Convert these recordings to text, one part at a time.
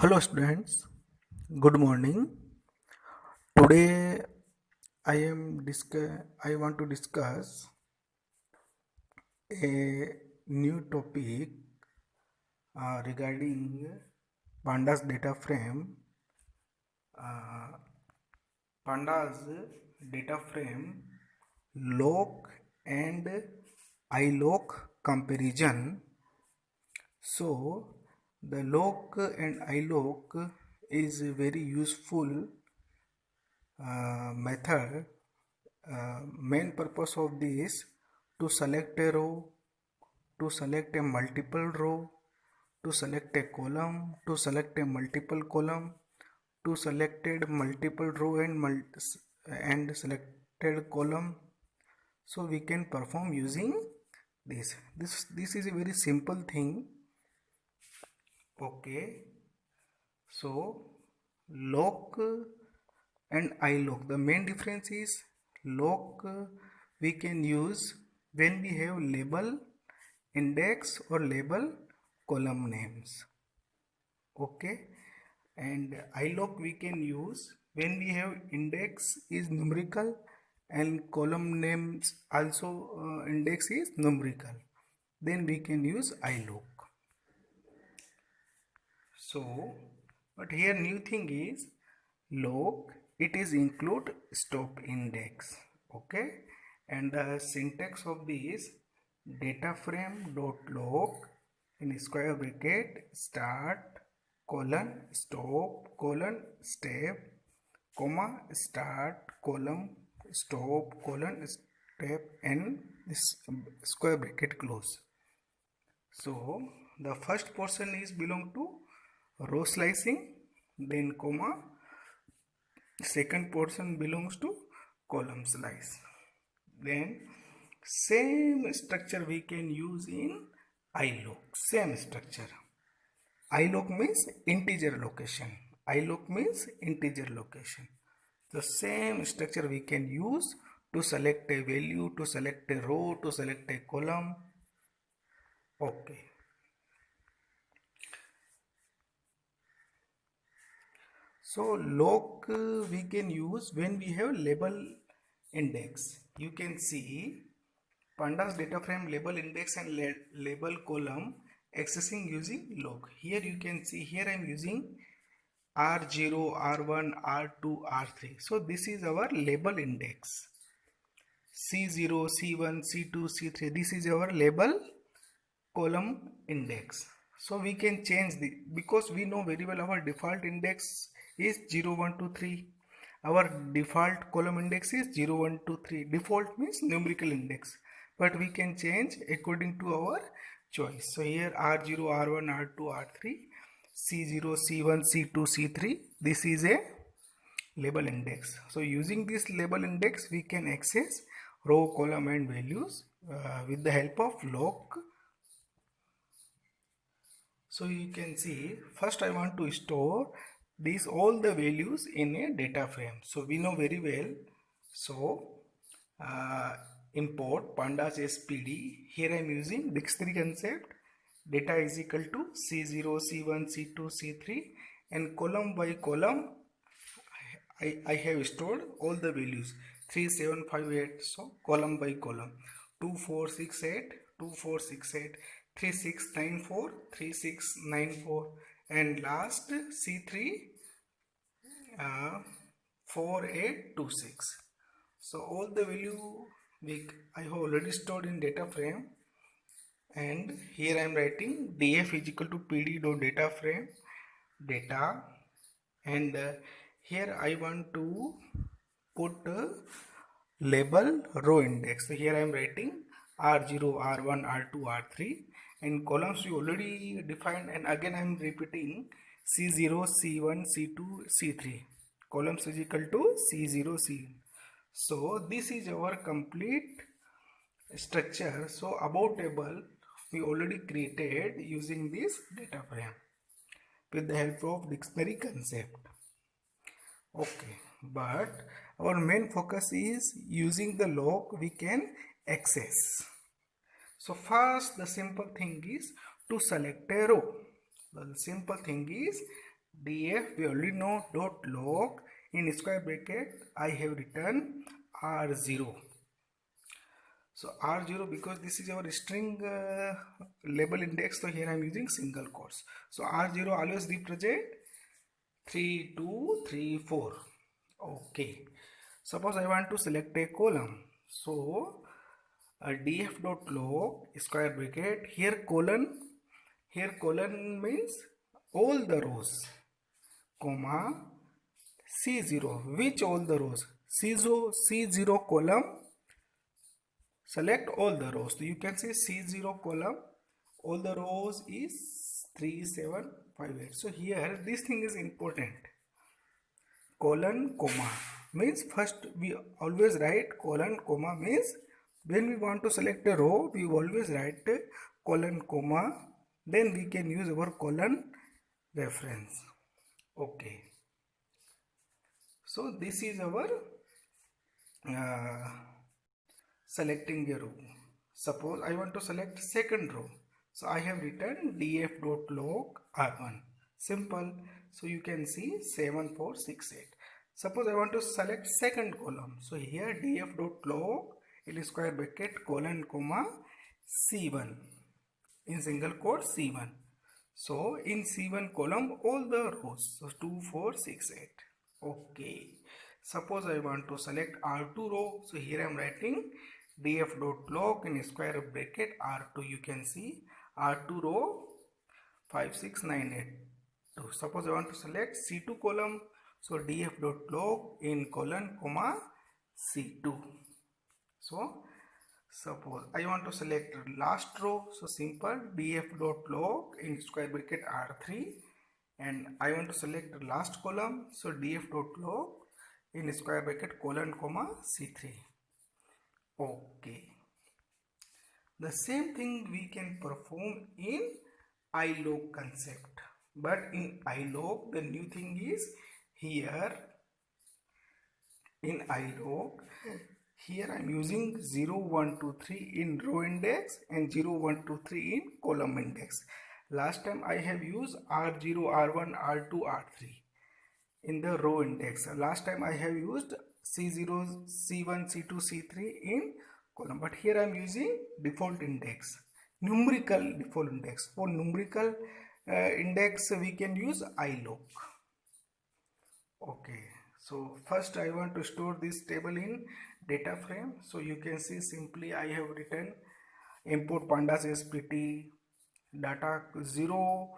Hello students, good morning. Today I want to discuss a new topic regarding pandas data frame. Uh, pandas data frame log and iLog comparison. So the log and iLog is a very useful method. Main purpose of this to select a row, to select a multiple row, to select a column, to select a multiple column, to selected multiple row and selected column. So we can perform using this. This is a very simple thing. Okay. So log and iLog. The main difference is log we can use when we have label index or label column names. Okay, and iLog we can use when we have index is numerical and column names also index is numerical. Then we can use iLog. So, but here new thing is log, it is include stop index. Okay, and the syntax of this data frame dot log in square bracket start colon stop colon step comma start column stop colon step and this square bracket close. So the first portion is belong to row slicing, then comma, second portion belongs to column slice. Then same structure we can use in iLog, same structure. iLog means integer location. iLog means integer location. The same structure we can use to select a value, to select a row, to select a column. Okay. So log we can use when we have label index. You can see pandas data frame label index and label column accessing using log. Here you can see here I am using R0, R1, R2, R3. So this is our label index. C0, C1, C2, C3. This is our label column index. So we can change the, because we know very well our default index is 0 1 2 3. Our default column index is 0 1 2 3. Default means numerical index, but we can change according to our choice. So here R0, R1, R2, R3, C0, C1, C2, C3. This is a label index. So using this label index we can access row, column and values with the help of log. So you can see first I want to store these all the values in a data frame. So we know very well. So import pandas spd. Here I am using dictionary concept. Data is equal to C0, C1, C2, C3 and column by column I have stored all the values 3, 7, 5, 8. So column by column 2, 4, 6, 8, 2, 4, 6, 8, 3, 6, 9, 4, 3, 6, 9, 4 and last C3 4, 8, 2, 6. So all the value I have already stored in data frame, and here I am writing df is equal to pd dot data frame data, and here I want to put label row index. So here I am writing R0, R1, R2, R3 and columns we already defined, and again I am repeating C0, C1, C2, C3. Columns is equal to C0, C. So this is our complete structure. So about table we already created using this data frame with the help of dictionary concept. Okay, but our main focus is using the log we can access. So first the simple thing is to select a row. The simple thing is df we already know dot log in square bracket I have written r0. So r0 because this is our string label index, so here I am using single quotes. So r0 always represent 3 2 3 4. Okay, suppose I want to select a column, so df dot log square bracket, here colon means all the rows, comma c0, which all the rows, c0 column, select all the rows. So you can see c0 column, all the rows is 3 7 5 8. So here this thing is important, colon comma means first we always write colon comma, means when we want to select a row we always write colon comma, then we can use our colon reference. Okay, so this is our selecting a row. Suppose I want to select second row, so I have written df.log r1, simple. So you can see 7 4 6 8. Suppose I want to select second column, so here df.log in square bracket colon comma c1, in single quote c1. So in c1 column all the rows, so 2 4 6 8. Okay, suppose I want to select r2 row, so here I am writing df.log in square bracket r2, you can see r2 row 5 6 9 8 2. Suppose I want to select c2 column, so df.log in colon comma c2. So suppose I want to select last row, so simple df.log in square bracket r3, and I want to select last column, so df.log in square bracket colon comma c3. Okay, the same thing we can perform in ilog concept, but in ilog the new thing is here in ilog, here I am using 0 1 2 3 in row index and 0 1 2 3 in column index. Last time I have used r0 r1 r2 r3 in the row index. Last time I have used c0 c1 c2 c3 in column, but here I am using default index, numerical default index. For numerical index we can use ilog. Okay, so first I want to store this table in data frame, so you can see simply I have written import pandas spt data 0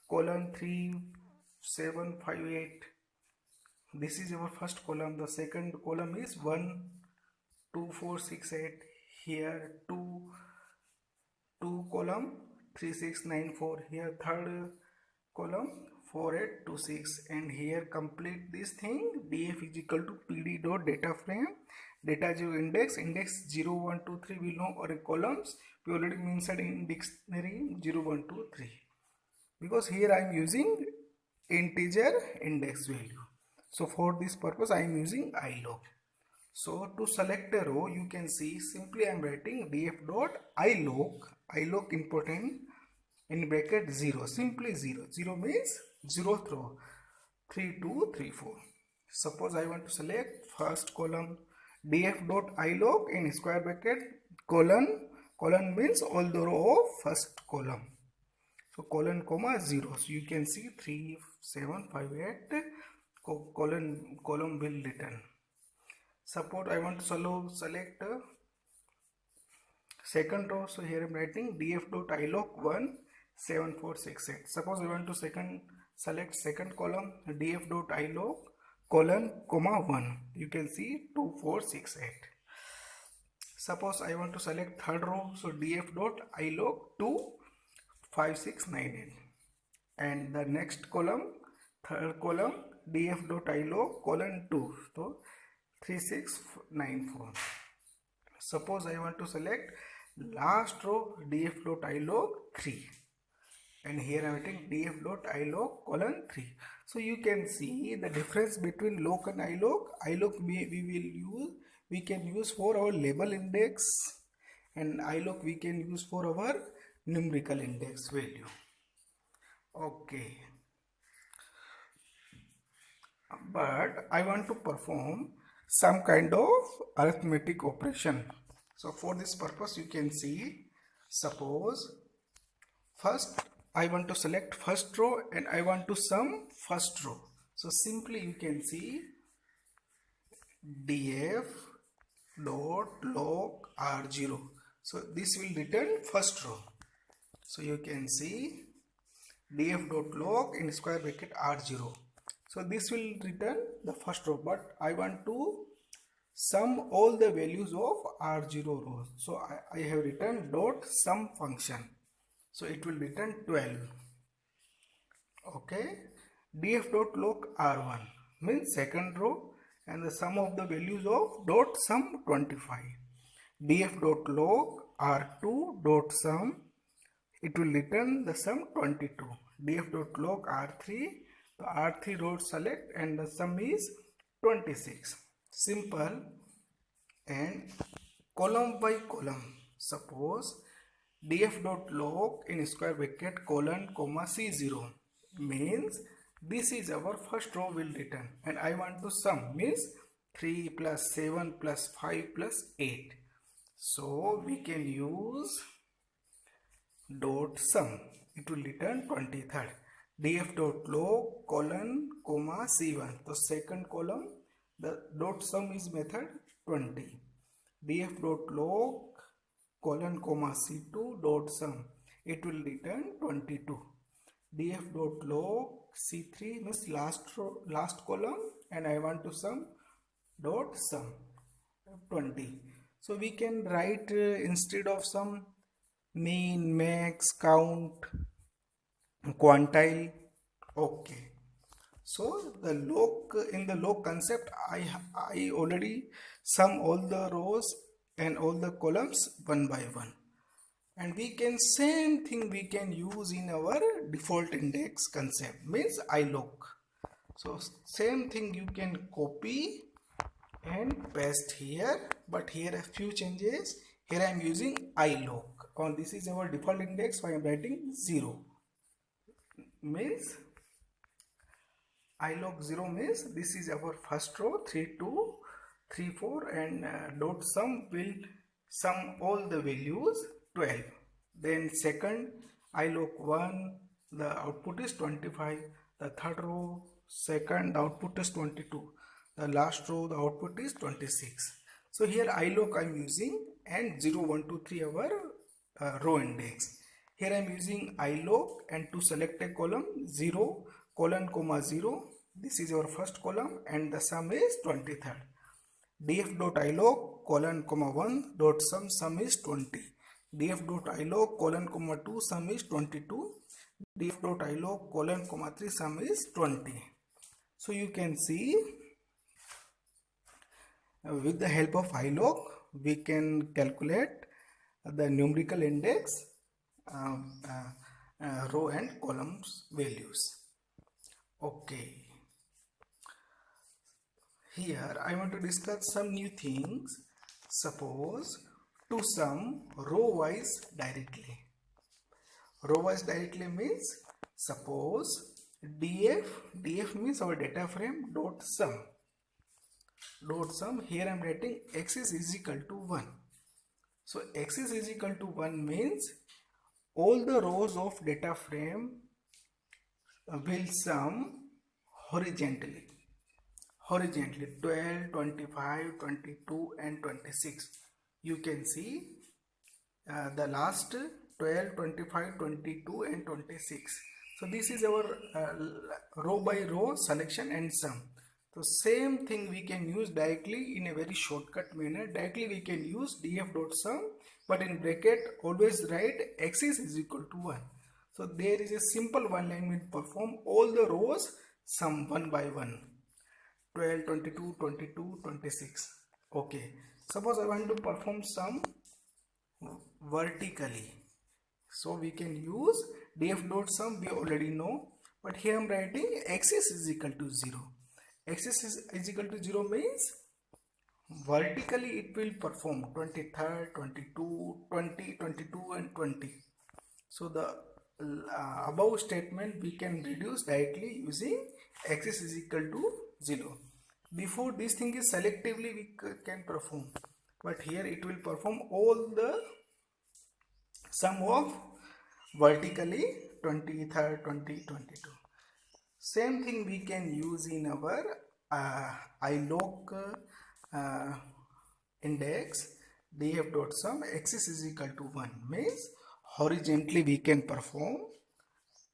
colon 3 7 5 8. This is our first column. The second column is 1 2 4 6 8. Here 2 column 3 6 9 4. Here third column 4 8 2 6, and here complete this thing. df is equal to pd dot data frame data 0 index 0 1 2 3 we know, or columns we already mentioned in dictionary 0 1 2 3, because here I am using integer index value. So for this purpose I am using ilog. So to select a row you can see simply I am writing df dot ilog important in bracket 0, simply 0 means 0th row 3 2 3 4. Suppose I want to select first column, df dot ilog in square bracket colon means all the row of first column, so colon comma 0. So you can see 3 7 5 8 column will return. Suppose I want to select second row, so here I am writing df dot ilog 1 7 4 6 8. Suppose I want to select second column, df dot ilog colon comma 1, you can see 2 4 6 8. Suppose I want to select third row, so df dot ilog 2 5 6 9 8, and the next column third column df dot ilog colon 2, so 3 6 9 4. Suppose I want to select last row, df dot ilog 3, and here I am writing df dot ilog colon 3. So you can see the difference between log and ilog. Ilog we can use for our label index, and ilog we can use for our numerical index value. Okay, but I want to perform some kind of arithmetic operation. So for this purpose you can see, suppose first I want to select first row and I want to sum first row. So simply you can see df dot log r0. So this will return first row. So you can see df dot log in square bracket r0. So this will return the first row, but I want to sum all the values of r0 rows. So I have written dot sum function. So it will return 12. Okay. df dot log r1 means second row and the sum of the values of dot sum 25. df dot log r2 dot sum, it will return the sum 22. df dot log r3, the r3 row select and the sum is 26. Simple. And column by column, suppose df dot log in square bracket colon comma c0 means this is our first row will return, and I want to sum means 3 plus 7 plus 5 plus 8. So we can use dot sum, it will return 23rd. df dot log colon comma c1, the second column the dot sum is method 20. df dot log colon comma c2 dot sum, it will return 22. df dot log c3 means last row, last column, and I want to sum dot sum 20. So we can write instead of sum mean, max, count, quantile. Okay. So the log, in the log concept, I already sum all the rows and all the columns one by one, and we can same thing we can use in our default index concept means ilog. So same thing you can copy and paste here, but here a few changes. Here I am using ilog. On this is our default index, so I am writing 0 means ilog 0 means this is our first row 3 2 3 4 and dot sum will sum all the values 12. Then second ilog 1, the output is 25. The third row second the output is 22. The last row the output is 26. So here ilog I am using and 0 1 2 3 our row index. Here I am using ilog and to select a column 0 colon comma 0, this is our first column and the sum is 23rd. df dot ilog colon comma 1 dot sum is 20. df dot ilog colon comma 2 sum is 22. df dot ilog colon comma 3 sum is 20. So you can see with the help of ilog we can calculate the numerical index row and columns values. Okay, here I want to discuss some new things. Suppose to sum row wise directly. Row wise directly means suppose df means our data frame dot sum. Here I am writing x is equal to 1. So x is equal to 1 means all the rows of data frame will sum horizontally 12 25 22 and 26. You can see the last 12 25 22 and 26. So this is our row by row selection and sum. So same thing we can use directly in a very shortcut manner. Directly we can use df dot sum, but in bracket always write x is equal to 1. So there is a simple one line will perform all the rows sum one by one. 12, 22, 22, 26. Okay. Suppose I want to perform sum vertically. So we can use df dot sum, we already know. But here I am writing x is equal to 0. X is equal to 0 means vertically it will perform 23rd, 22, 20, 22 and 20. So the above statement we can reduce directly using axis is equal to 0. Before this thing is selectively we can perform, but here it will perform all the sum of vertically 23rd 20 22. Same thing we can use in our iLoc index df dot sum axis is equal to 1 means horizontally we can perform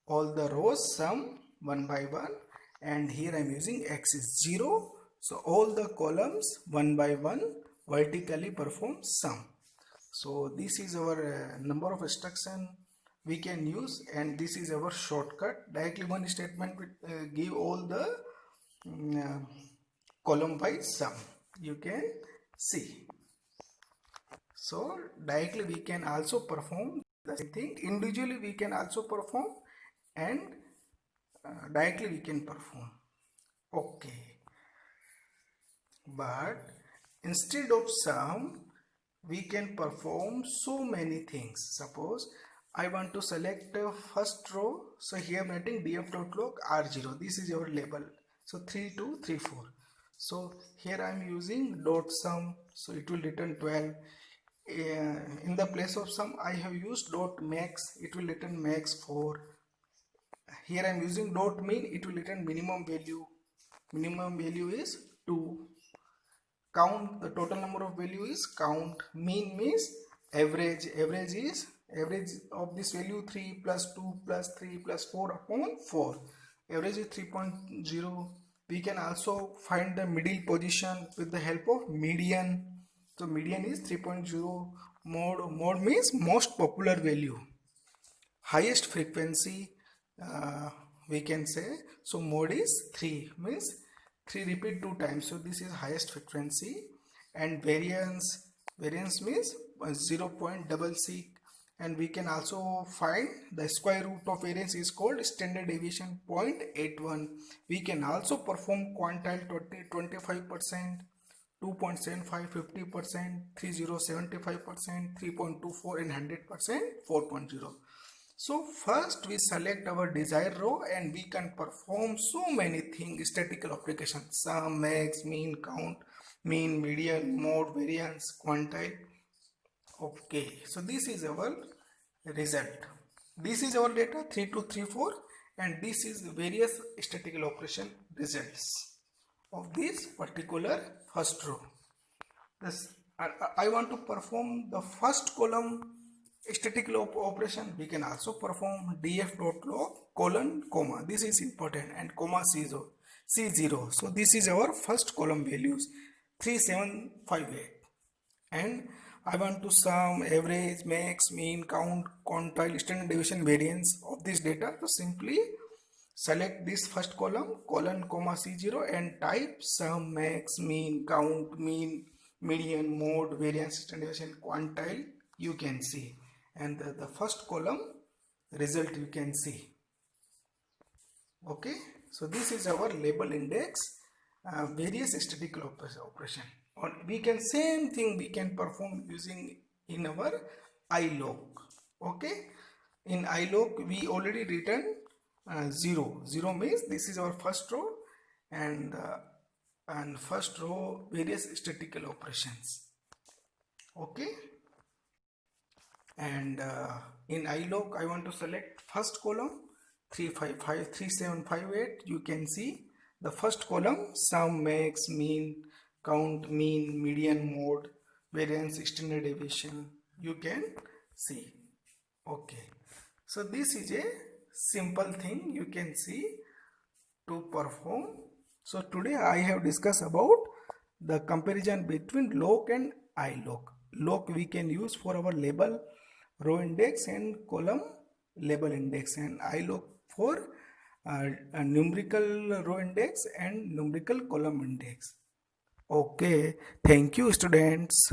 all the rows sum one by one, and here I am using axis 0, so all the columns one by one vertically perform sum. So this is our number of instruction we can use, and this is our shortcut. Directly one statement will give all the column by sum, you can see. So directly we can also perform the same thing, individually we can also perform, and directly we can perform. Okay, but instead of sum we can perform so many things. Suppose I want to select first row, so here I'm writing df.log r0, this is your label, so 3 2 3 4. So here I am using dot sum, so it will return 12. In the place of sum I have used dot max, it will return max 4. Here I am using dot mean, it will return minimum value is 2. Count, the total number of value is count. Mean means average of this value 3 plus 2 plus 3 plus 4 upon 4. Average is 3.0. We can also find the middle position with the help of median. So median is 3.0. Mode means most popular value. Highest frequency we can say, so mode is 3 means 3 repeat 2 times, so this is highest frequency. And variance means 0.66, and we can also find the square root of variance is called standard deviation 0.81. We can also perform quantile 25%, 2.75 50%, 30 75%, 3.24 and 100%, 4.0. So first we select our desired row and we can perform so many things, statistical application, sum, max, mean, count, mean, median, mode, variance, quantile. Okay, so this is our result. This is our data 3 2 3 4, and this is the various statistical operation results of this particular first row. This I want to perform the first column statistical operation. We can also perform df.log colon comma, this is important, and comma c0. So this is our first column values 3758, and I want to sum average, max, mean, count, quantile, standard deviation, variance of this data. So simply select this first column colon comma c0 and type sum, max, mean, count, mean, median, mode, variance, standard deviation, quantile, you can see, and the first column result you can see. Okay, so this is our label index, various statistical operation. Or we can same thing we can perform using in our iLoc. Okay, in iLoc we already written 0 means this is our first row, and first row various statistical operations. Okay, and in iLoc I want to select first column 355 3758. You can see the first column sum, max, mean, count, mean, median, mode, variance, standard deviation, you can see. Okay, so this is a simple thing you can see to perform. So today I have discussed about the comparison between loc and iLoc. Loc we can use for our label row index and column label index, and iLoc for a numerical row index and numerical column index. Okay, thank you students.